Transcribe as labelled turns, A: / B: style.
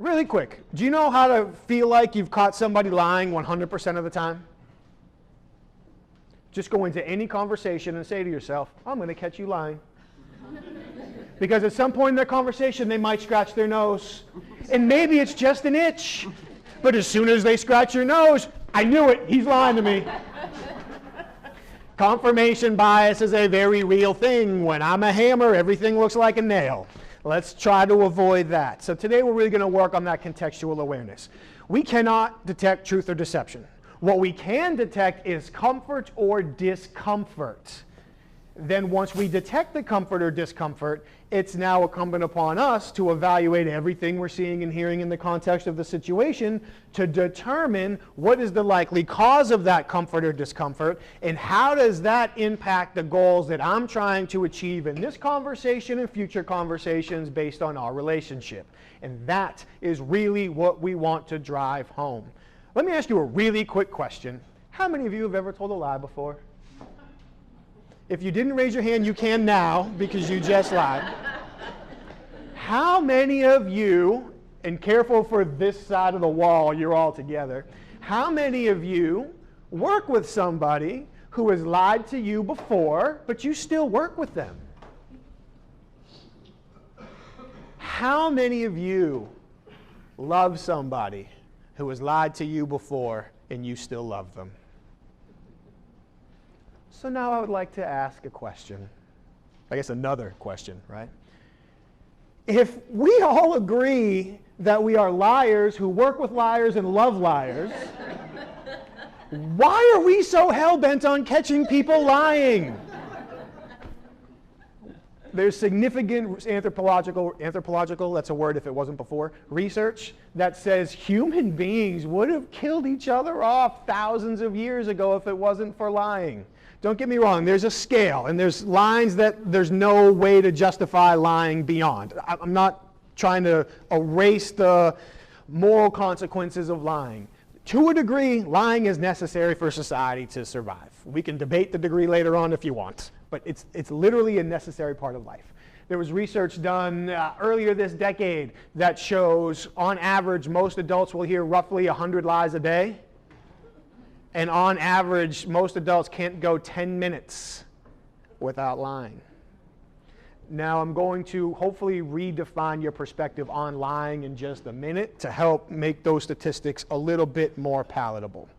A: Really quick, do you know how to feel like you've caught somebody lying 100% of the time? Just go into any conversation and say to yourself, I'm going to catch you lying. Because at some point in their conversation, they might scratch their nose. And maybe it's just an itch. But as soon as they scratch your nose, I knew it, he's lying to me. Confirmation bias is a very real thing. When I'm a hammer, everything looks like a nail. Let's try to avoid that. So today we're really going to work on that contextual awareness. We cannot detect truth or deception. What we can detect is comfort or discomfort. Then once we detect the comfort or discomfort, it's now incumbent upon us to evaluate everything we're seeing and hearing in the context of the situation to determine what is the likely cause of that comfort or discomfort, and how does that impact the goals that I'm trying to achieve in this conversation and future conversations based on our relationship. And that is really what we want to drive home. Let me ask you a really quick question. How many of you have ever told a lie before? If you didn't raise your hand, you can now because you just lied. How many of you, and careful for this side of the wall, you're all together, how many of you work with somebody who has lied to you before, but you still work with them? How many of you love somebody who has lied to you before and you still love them? So now I would like to ask a question. I guess another question, right? If we all agree that we are liars who work with liars and love liars, why are we so hell-bent on catching people lying? There's significant anthropological, that's a word if it wasn't before, research that says human beings would have killed each other off thousands of years ago if it wasn't for lying. Don't get me wrong, there's a scale, and there's lines that there's no way to justify lying beyond. I'm not trying to erase the moral consequences of lying. To a degree, lying is necessary for society to survive. We can debate the degree later on if you want, but it's literally a necessary part of life. There was research done earlier this decade that shows, on average, most adults will hear roughly 100 lies a day. And on average, most adults can't go 10 minutes without lying. Now, I'm going to hopefully redefine your perspective on lying in just a minute to help make those statistics a little bit more palatable.